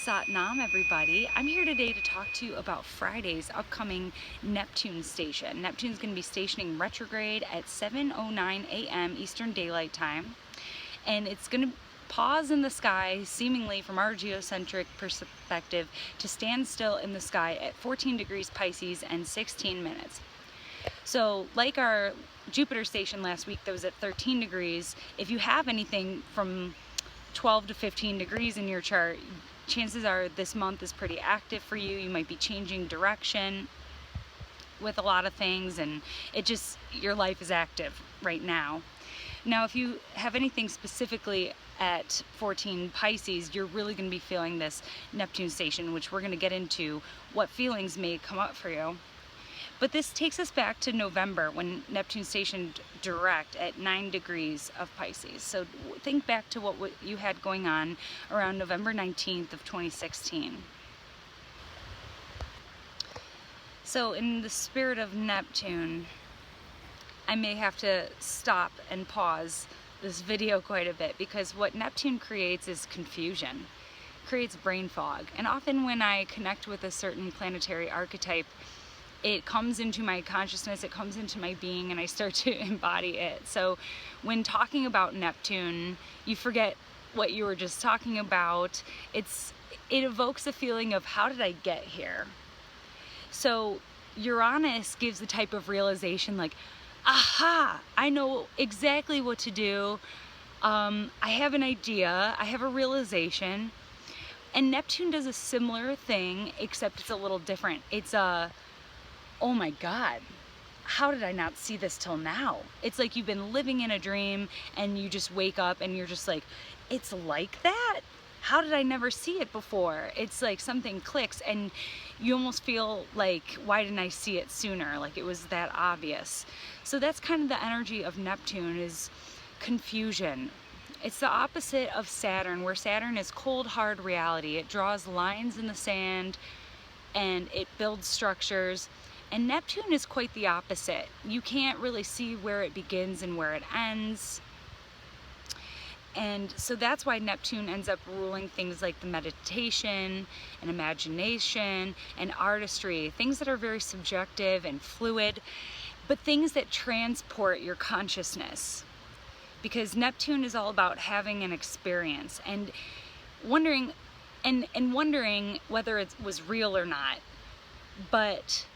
Satnam, everybody. I'm here today to talk to you about Friday's upcoming Neptune station. Neptune's going to be stationing retrograde at 7:09 a.m. Eastern Daylight Time, and it's going to pause in the sky, seemingly from our geocentric perspective, to stand still in the sky at 14 degrees Pisces and 16 minutes. So like our Jupiter station last week that was at 13 degrees, if you have anything from 12 to 15 degrees in your chart, chances are this month is pretty active for you. You might be changing direction with a lot of things, and your life is active right now. Now, if you have anything specifically at 14 Pisces, you're really going to be feeling this Neptune station, which we're going to get into what feelings may come up for you. But this takes us back to November when Neptune stationed direct at 9 degrees of Pisces. So think back to what you had going on around November 19th of 2016. So in the spirit of Neptune, I may have to stop and pause this video quite a bit, because what Neptune creates is confusion, creates brain fog. And often when I connect with a certain planetary archetype, it comes into my consciousness, it comes into my being, and I start to embody it. So when talking about Neptune, you forget what you were just talking about. It evokes a feeling of, how did I get here? So Uranus gives the type of realization like, aha, I know exactly what to do. I have an idea, I have a realization. And Neptune does a similar thing, except it's a little different. It's oh my God, how did I not see this till now? It's like you've been living in a dream and you just wake up and you're just like, it's like that? How did I never see it before? It's like something clicks and you almost feel like, why didn't I see it sooner? Like it was that obvious. So that's kind of the energy of Neptune, is confusion. It's the opposite of Saturn, where Saturn is cold, hard reality. It draws lines in the sand and it builds structures. And Neptune is quite the opposite. You can't really see where it begins and where it ends. And so that's why Neptune ends up ruling things like the meditation and imagination and artistry, things that are very subjective and fluid, but things that transport your consciousness. Because Neptune is all about having an experience and wondering whether it was real or not. But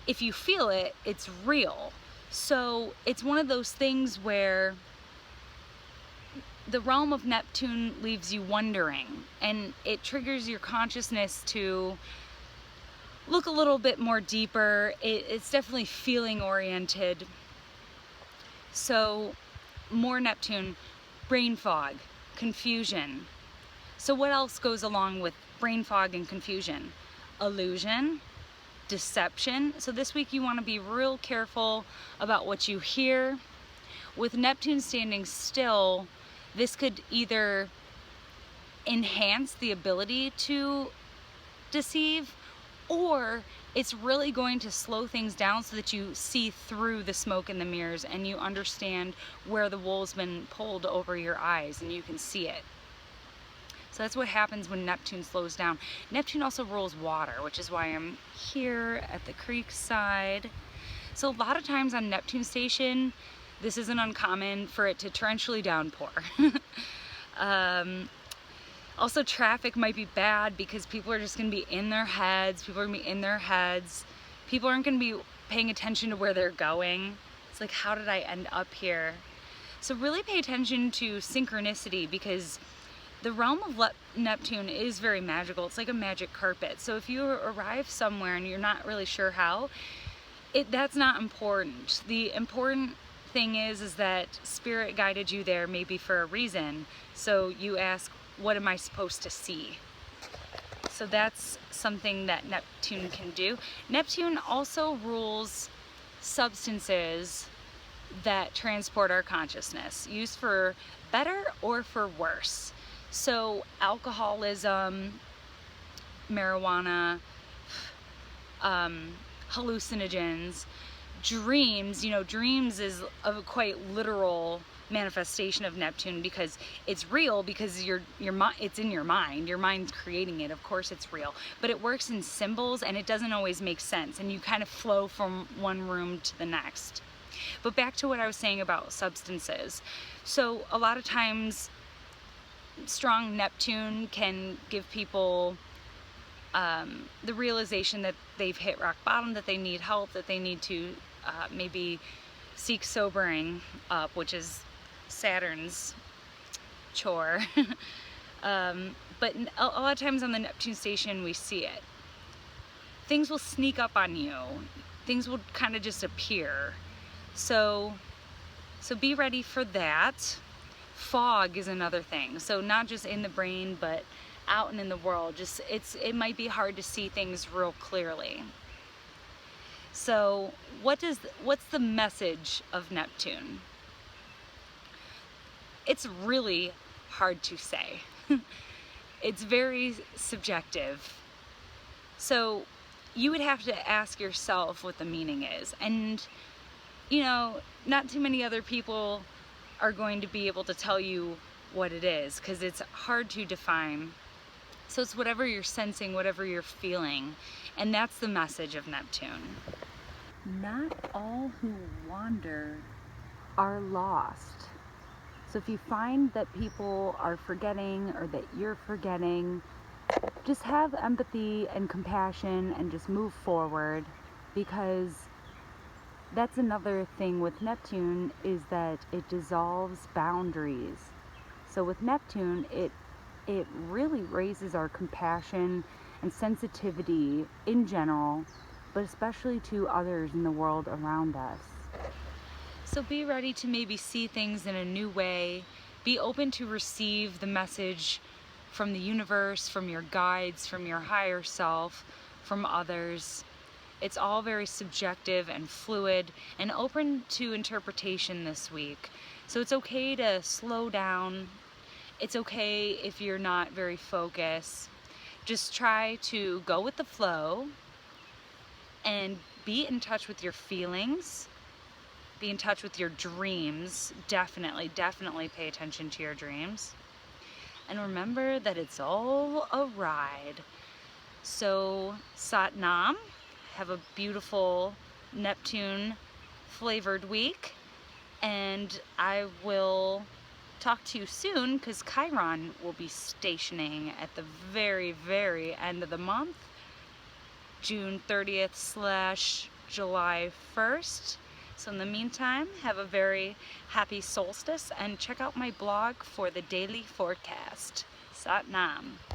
if you feel it, it's real. So it's one of those things where the realm of Neptune leaves you wondering, and it triggers your consciousness to look a little bit more deeper. It's definitely feeling oriented. So more Neptune, brain fog, confusion. So what else goes along with brain fog and confusion? Illusion, deception. So this week you want to be real careful about what you hear. With Neptune standing still, this could either enhance the ability to deceive, or it's really going to slow things down so that you see through the smoke and the mirrors and you understand where the wool's been pulled over your eyes and you can see it. So that's what happens when Neptune slows down. Neptune also rules water, which is why I'm here at the creek side. So a lot of times on Neptune station, this isn't uncommon for it to torrentially downpour. Also, traffic might be bad because people are just going to be in their heads. People aren't going to be paying attention to where they're going. It's like, how did I end up here? So really pay attention to synchronicity, because the realm of Neptune is very magical. It's like a magic carpet. So if you arrive somewhere and you're not really sure how, that's not important. The important thing is that Spirit guided you there, maybe for a reason. So you ask, what am I supposed to see? So that's something that Neptune can do. Neptune also rules substances that transport our consciousness, used for better or for worse. So alcoholism, marijuana, hallucinogens, dreams, you know, dreams is a quite literal manifestation of Neptune, because it's real, because it's in your mind. Your mind's creating it. Of course it's real, but it works in symbols, and it doesn't always make sense, and you kind of flow from one room to the next. But back to what I was saying about substances. So a lot of times strong Neptune can give people the realization that they've hit rock bottom, that they need help, that they need to maybe seek sobering up, which is Saturn's chore. But a lot of times on the Neptune station we see it. Things will sneak up on you. Things will kind of just appear. So be ready for that. Fog is another thing. So not just in the brain, but out and in the world. It might be hard to see things real clearly. So what's the message of Neptune? It's really hard to say. It's very subjective. So you would have to ask yourself what the meaning is. And, you know, not too many other people are going to be able to tell you what it is, because it's hard to define. So it's whatever you're sensing, whatever you're feeling. And that's the message of Neptune. Not all who wander are lost. So if you find that people are forgetting, or that you're forgetting, just have empathy and compassion and just move forward, because that's another thing with Neptune, is that it dissolves boundaries. So with Neptune, it really raises our compassion and sensitivity in general, but especially to others in the world around us. So be ready to maybe see things in a new way. Be open to receive the message from the universe, from your guides, from your higher self, from others. It's all very subjective and fluid and open to interpretation this week. So it's okay to slow down. It's okay if you're not very focused. Just try to go with the flow and be in touch with your feelings. Be in touch with your dreams. Definitely pay attention to your dreams. And remember that it's all a ride. So Sat Nam, have a beautiful Neptune flavored week. And I will talk to you soon, because Chiron will be stationing at the very, very end of the month, June 30th / July 1st. So in the meantime, have a very happy solstice, and check out my blog for the daily forecast. Sat Nam.